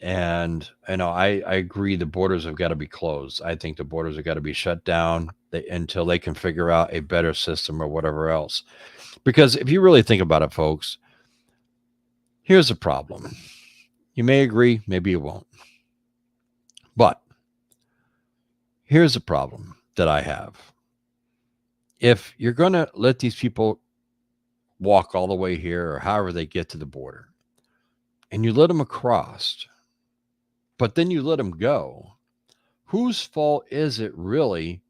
And I agree the borders have got to be closed. I think the borders have got to be shut down until they can figure out a better system or whatever else. Because if you really think about it, folks, here's the problem. You may agree, maybe you won't. But here's the problem that I have. If you're going to let these people walk all the way here or however they get to the border, and you let them across, but then you let them go, whose fault is it really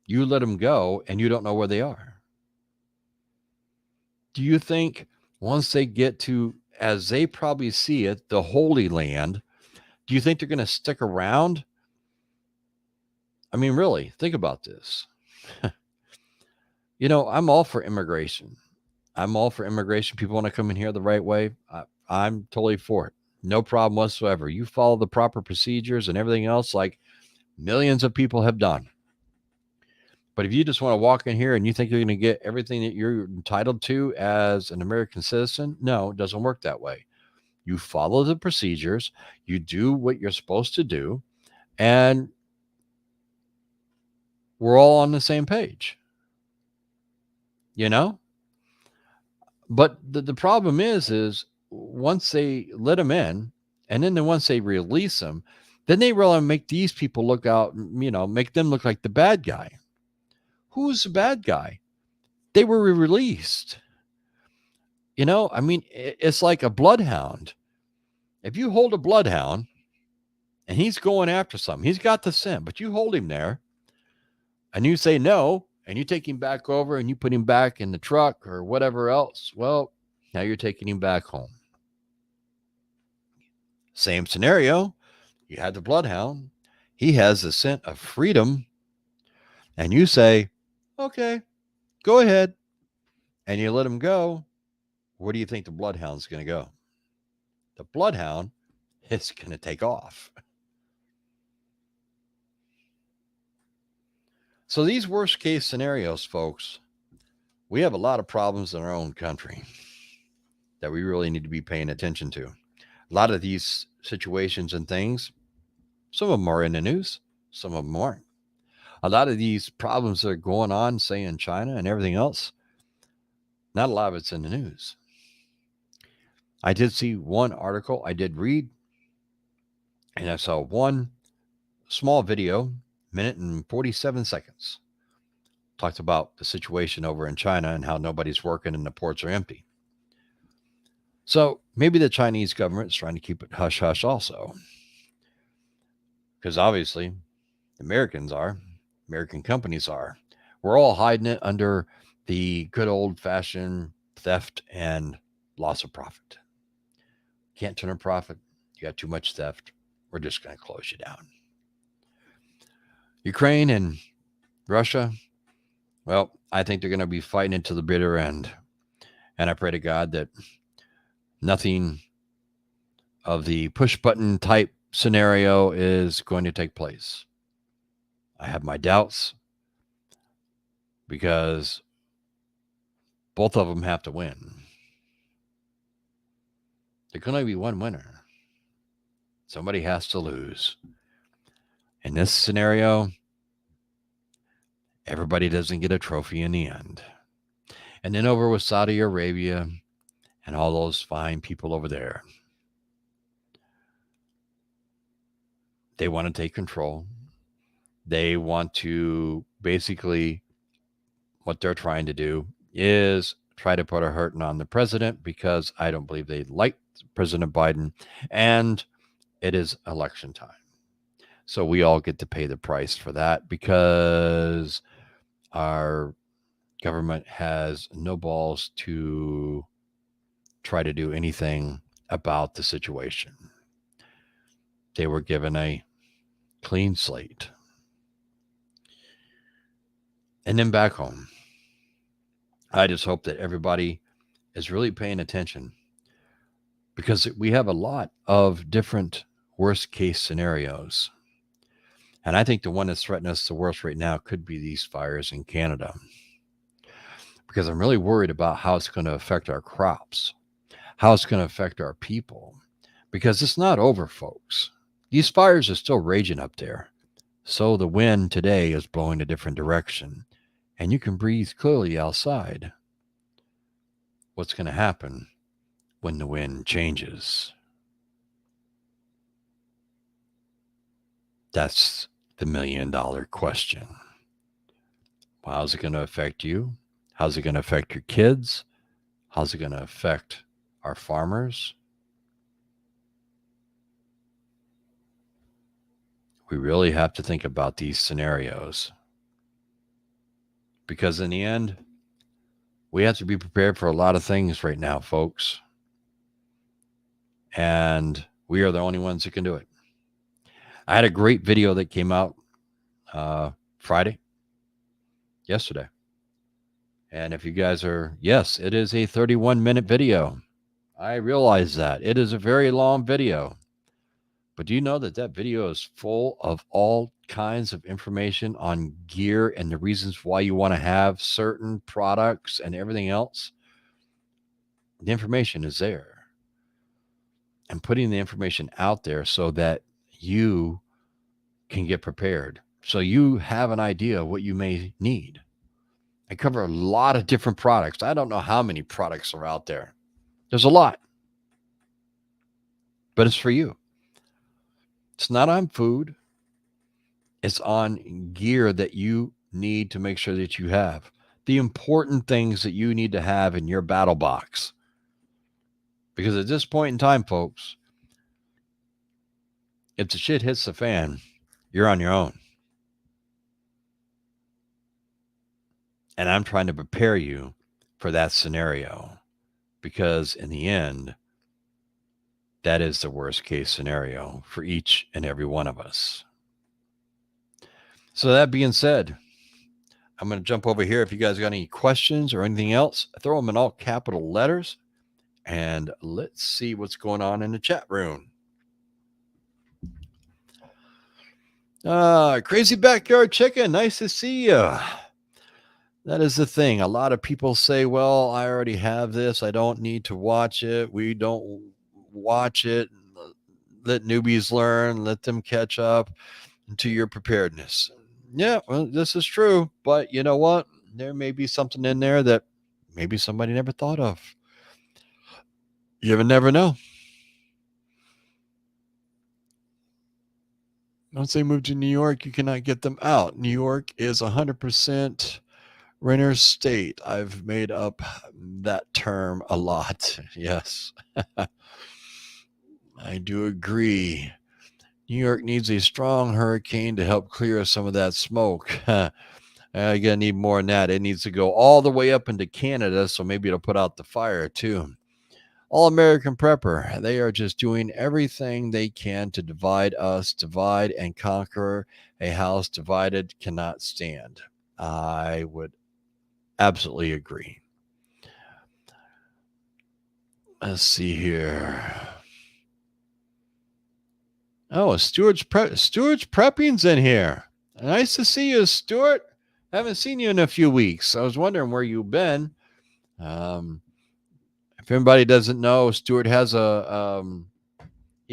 you let them go and you don't know where they are? Do you think once they get to, as they probably see it, the Holy Land, do you think they're going to stick around? I mean, really, think about this. I'm all for immigration. I'm all for immigration. People want to come in here the right way. I'm totally for it. No problem whatsoever. You follow the proper procedures and everything else like millions of people have done. But if you just want to walk in here and you think you're going to get everything that you're entitled to as an American citizen, no, it doesn't work that way. You follow the procedures, you do what you're supposed to do, and we're all on the same page. You know? But the problem is once they let them in, and then once they release them, then they really make these people look out, make them look like the bad guy. Who's the bad guy? They were released. I mean, it's like a bloodhound. If you hold a bloodhound and he's going after something, he's got the scent, but you hold him there and you say no, and you take him back over and you put him back in the truck or whatever else, well, now you're taking him back home. Same scenario. You had the bloodhound. He has the scent of freedom. And you say, okay, go ahead. And you let him go. Where do you think the bloodhound's going to go? The bloodhound is going to take off. So these worst case scenarios, folks, we have a lot of problems in our own country that we really need to be paying attention to. A lot of these situations and things, some of them are in the news, some of them aren't. A lot of these problems that are going on, say in China and everything else, not a lot of it's in the news. I did see one article I did read, and I saw one small video, minute and 47 seconds, talked about the situation over in China and how nobody's working and the ports are empty. So maybe the Chinese government is trying to keep it hush hush also. Because obviously, American companies are. We're all hiding it under the good old fashioned theft and loss of profit. Can't turn a profit. You got too much theft. We're just going to close you down. Ukraine and Russia, well, I think they're going to be fighting it to the bitter end. And I pray to God that nothing of the push button type scenario is going to take place. I have my doubts because both of them have to win. There can only be one winner. Somebody has to lose. In this scenario, everybody doesn't get a trophy in the end. And then over with Saudi Arabia and all those fine people over there. They want to take control. They want to basically, what they're trying to do is try to put a hurting on the president because I don't believe they like President Biden, and it is election time. So we all get to pay the price for that because our government has no balls to try to do anything about the situation. They were given a clean slate. And then back home, I just hope that everybody is really paying attention because we have a lot of different worst case scenarios. And I think the one that's threatening us the worst right now could be these fires in Canada. Because I'm really worried about how it's going to affect our crops, how it's going to affect our people. Because it's not over, folks. These fires are still raging up there. So the wind today is blowing a different direction. And you can breathe clearly outside. What's going to happen when the wind changes? That's the $1 million question. How's it going to affect you? How's it going to affect your kids? How's it going to affect our farmers? We really have to think about these scenarios. Because in the end, we have to be prepared for a lot of things right now, folks. And we are the only ones who can do it. I had a great video that came out yesterday. And if you guys are, yes, it is a 31-minute video. I realize that. It is a very long video. But do you know that that video is full of all kinds of information on gear and the reasons why you want to have certain products and everything else? The information is there. And putting the information out there so that you can get prepared. So you have an idea of what you may need. I cover a lot of different products. I don't know how many products are out there. There's a lot. But it's for you. It's not on food. It's on gear that you need to make sure that you have. The important things that you need to have in your battle box. Because at this point in time, folks, if the shit hits the fan, you're on your own. And I'm trying to prepare you for that scenario. Because in the end, that is the worst case scenario for each and every one of us. So that being said, I'm going to jump over here. If you guys got any questions or anything else, throw them in all capital letters. And let's see what's going on in the chat room. Crazy Backyard Chicken, nice to see you. That is the thing. A lot of people say, well, I already have this. I don't need to watch it. We don't watch it. Let newbies learn. Let them catch up to your preparedness. Yeah, well, this is true. But you know what? There may be something in there that maybe somebody never thought of. You never know. Once they move to New York, you cannot get them out. New York is 100% renter state. I've made up that term a lot. Yes. I do agree. New York needs a strong hurricane to help clear some of that smoke. You're going to need more than that. It needs to go all the way up into Canada, so maybe it'll put out the fire too. All American Prepper, they are just doing everything they can to divide us, divide and conquer. A house divided cannot stand. I would absolutely agree. Let's see here. Oh, Stuart's prepping's in here. Nice to see you, Stuart. Haven't seen you in a few weeks. I was wondering where you've been. If anybody doesn't know, Stuart has he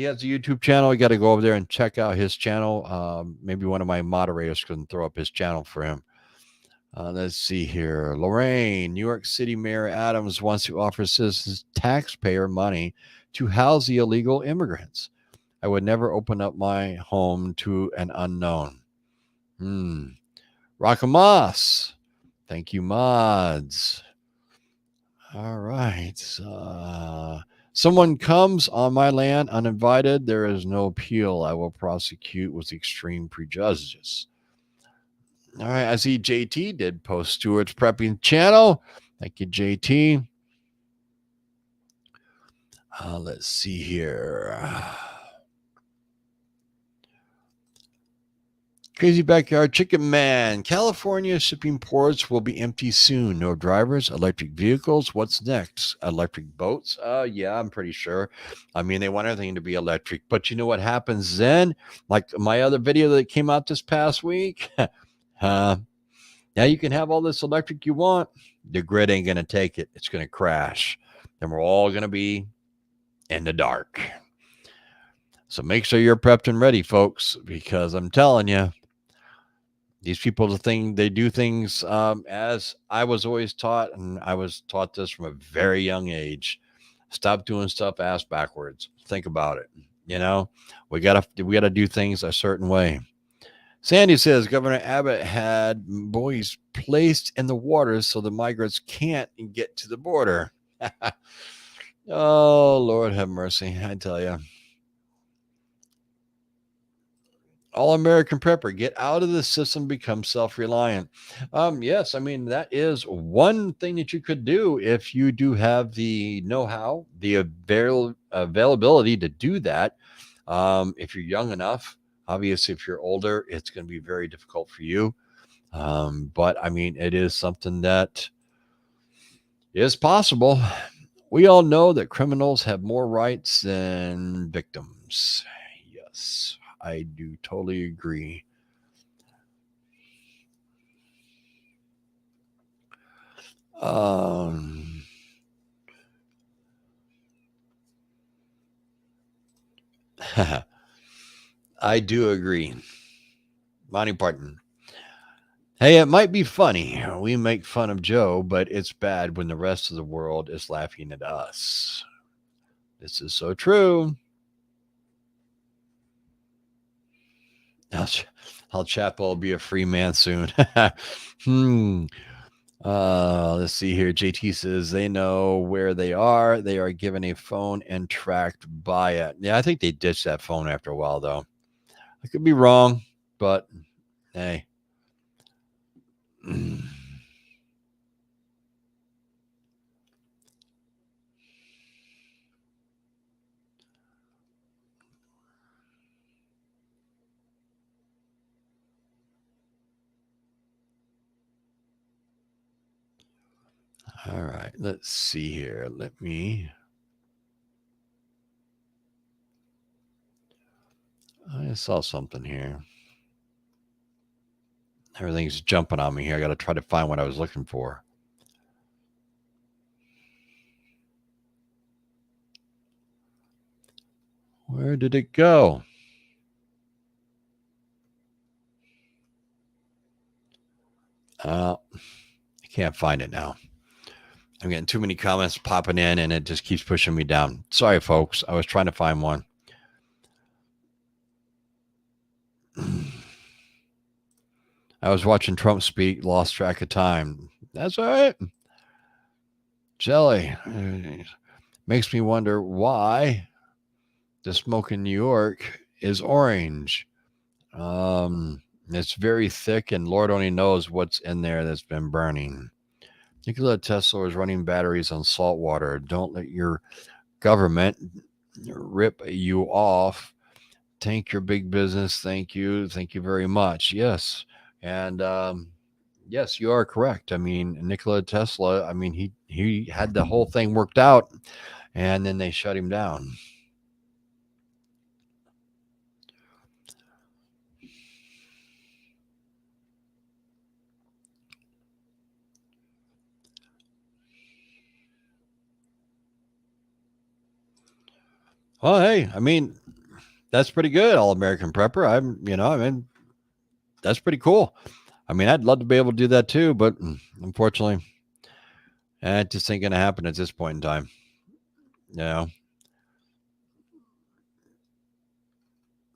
has a YouTube channel. You got to go over there and check out his channel. Maybe one of my moderators can throw up his channel for him. Let's see here. Lorraine, New York City Mayor Adams wants to offer citizens taxpayer money to house the illegal immigrants. I would never open up my home to an unknown. Rockamoss. Thank you, mods. All right. Someone comes on my land uninvited. There is no appeal. I will prosecute with extreme prejudice. All right. I see JT did post Stuart's prepping channel. Thank you, JT. Let's see here. Crazy Backyard Chicken Man. California shipping ports will be empty soon. No drivers, electric vehicles. What's next? Electric boats? Yeah, I'm pretty sure. I mean, they want everything to be electric. But you know what happens then? Like my other video that came out this past week. Now you can have all this electric you want. The grid ain't going to take it. It's going to crash. And we're all going to be in the dark. So make sure you're prepped and ready, folks, because I'm telling you, these people they do things as I was always taught, and I was taught this from a very young age. Stop doing stuff ass backwards. Think about it. You know, we gotta do things a certain way. Sandy says Governor Abbott had buoys placed in the water so the migrants can't get to the border. Oh, Lord have mercy. I tell you. All American Prepper, get out of the system, become self-reliant. Yes, I mean, that is one thing that you could do if you do have the know-how, the availability to do that. If you're young enough, obviously, if you're older, it's going to be very difficult for you. But I mean, it is something that It's possible. We all know that criminals have more rights than victims. Yes, I do totally agree. Um, I do agree. Monty Python. Hey, it might be funny. We make fun of Joe, but it's bad when the rest of the world is laughing at us. This is so true. Al Chapo will be a free man soon. Let's see here. JT says they know where they are. They are given a phone and tracked by it. Yeah, I think they ditched that phone after a while, though. I could be wrong, but hey. All right, let's see here. I saw something here. Everything's jumping on me here. I got to try to find what I was looking for. Where did it go? I can't find it now. I'm getting too many comments popping in and it just keeps pushing me down. Sorry, folks. I was trying to find one. I was watching Trump speak, lost track of time. That's all right. Jelly. Makes me wonder why the smoke in New York is orange. It's very thick, and Lord only knows what's in there that's been burning. Nikola Tesla is running batteries on salt water. Don't let your government rip you off. Tank your big business. Thank you. Thank you very much. Yes. And yes, you are correct. I mean, Nikola Tesla, I mean, he had the whole thing worked out and then they shut him down. Well, hey, I mean, that's pretty good, All American Prepper. I mean, that's pretty cool. I mean, I'd love to be able to do that too, but unfortunately, it just ain't going to happen at this point in time. You know,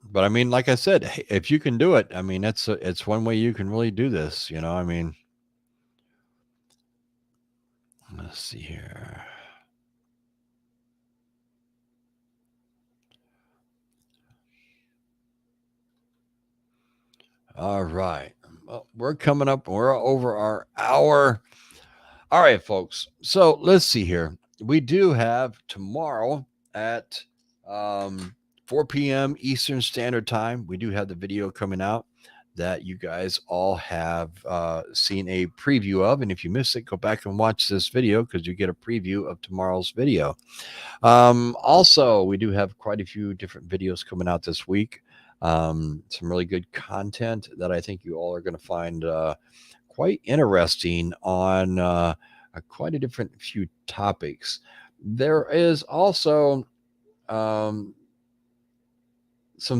but I mean, like I said, if you can do it, I mean, it's one way you can really do this. I mean, let's see here. All right. Well, we're coming up. We're over our hour. All right, folks. So let's see here. We do have tomorrow at 4 p.m. Eastern Standard Time. We do have the video coming out that you guys all have seen a preview of. And if you missed it, go back and watch this video because you get a preview of tomorrow's video. Also, we do have quite a few different videos coming out this week. Some really good content that I think you all are going to find quite interesting on quite a different few topics. There is also some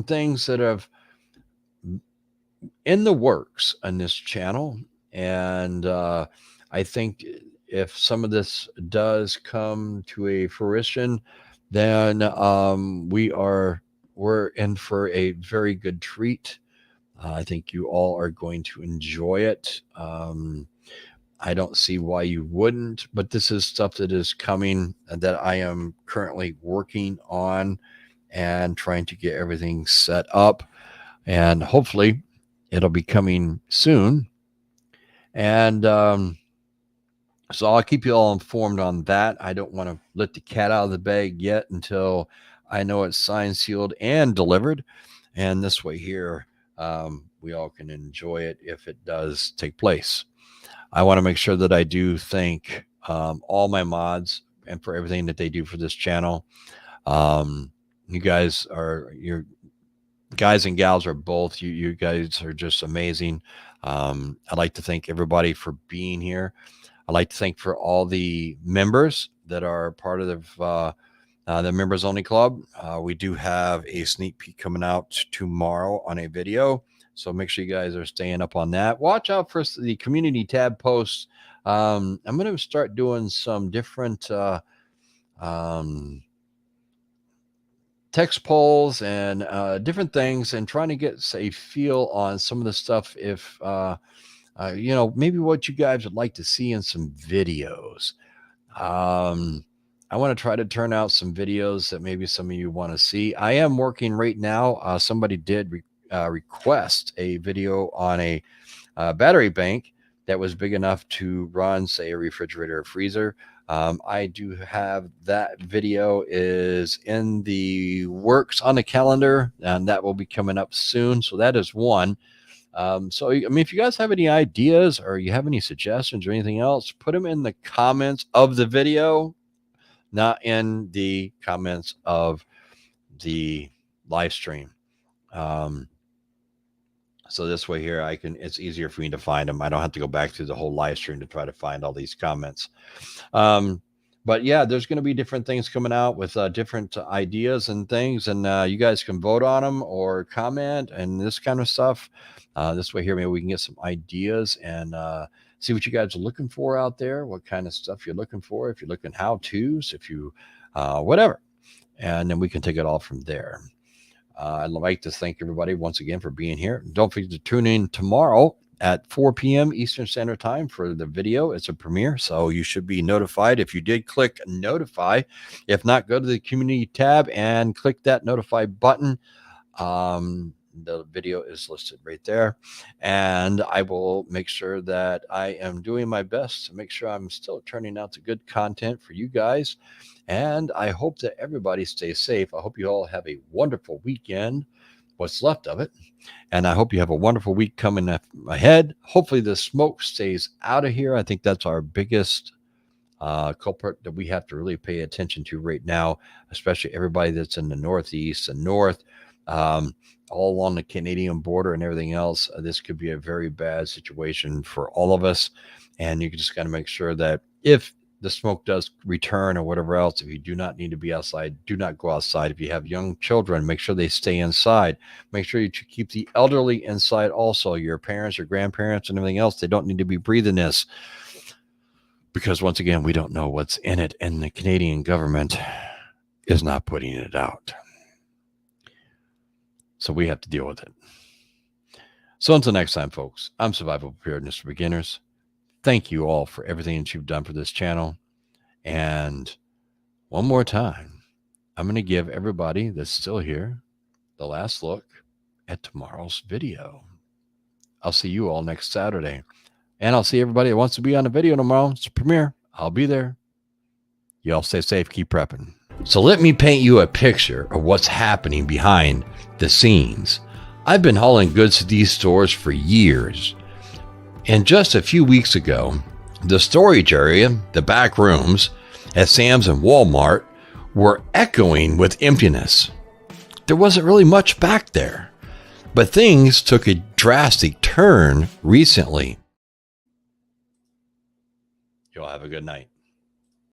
things that have in the works on this channel, and I think if some of this does come to a fruition, then we're in for a very good treat. I think you all are going to enjoy it. I don't see why you wouldn't, but this is stuff that is coming that I am currently working on and trying to get everything set up. And hopefully it'll be coming soon. And so I'll keep you all informed on that. I don't want to let the cat out of the bag yet until I know it's signed, sealed, and delivered. And this way here, we all can enjoy it if it does take place. I want to make sure that I do thank all my mods and for everything that they do for this channel. You guys are, your guys and gals are both, you guys are just amazing. I'd like to thank everybody for being here. I'd like to thank for all the members that are part of the members only club. We do have a sneak peek coming out tomorrow on a video, so make sure you guys are staying up on that. Watch out for the community tab posts. I'm going to start doing some different text polls and different things, and trying to get a feel on some of the stuff. If you know, maybe what you guys would like to see in some videos. I want to try to turn out some videos that maybe some of you want to see. I am working right now. Somebody did request a video on a battery bank that was big enough to run, say, a refrigerator or freezer. I do have that video is in the works on the calendar, and that will be coming up soon. So that is one. So, I mean, if you guys have any ideas or you have any suggestions or anything else, put them in the comments of the video, not in the comments of the live stream. So this way here, it's easier for me to find them. I don't have to go back through the whole live stream to try to find all these comments. But yeah, there's going to be different things coming out with different ideas and things, and you guys can vote on them or comment and this kind of stuff. This way here, maybe we can get some ideas and see what you guys are looking for out there, what kind of stuff you're looking for, if you're looking how-tos, if you whatever, and then we can take it all from there. I'd like to thank everybody once again for being here. Don't forget to tune in tomorrow at 4 p.m. Eastern Standard Time for the video. It's a premiere, so you should be notified if you did click notify. If not, go to the community tab and click that notify button. The video is listed right there, and I will make sure that I am doing my best to make sure I'm still turning out the good content for you guys. And I hope that everybody stays safe. I hope you all have a wonderful weekend, what's left of it. And I hope you have a wonderful week coming ahead. Hopefully the smoke stays out of here. I think that's our biggest culprit that we have to really pay attention to right now, especially everybody that's in the Northeast and North, all along the Canadian border and everything else. This could be a very bad situation for all of us. And you just got to make sure that if the smoke does return or whatever else, if you do not need to be outside, do not go outside. If you have young children, make sure they stay inside. Make sure you keep the elderly inside also. Your parents, your grandparents, and everything else, they don't need to be breathing this. Because once again, we don't know what's in it, and the Canadian government is not putting it out. So we have to deal with it. So until next time, folks, I'm Survival Preparedness for Beginners. Thank you all for everything that you've done for this channel. And one more time, I'm going to give everybody that's still here the last look at tomorrow's video. I'll see you all next Saturday. And I'll see everybody that wants to be on the video tomorrow. It's a premiere. I'll be there. You all stay safe. Keep prepping. So let me paint you a picture of what's happening behind the scenes. I've been hauling goods to these stores for years. And just a few weeks ago, the storage area, the back rooms at Sam's and Walmart, were echoing with emptiness. There wasn't really much back there, but things took a drastic turn recently. You'll have a good night.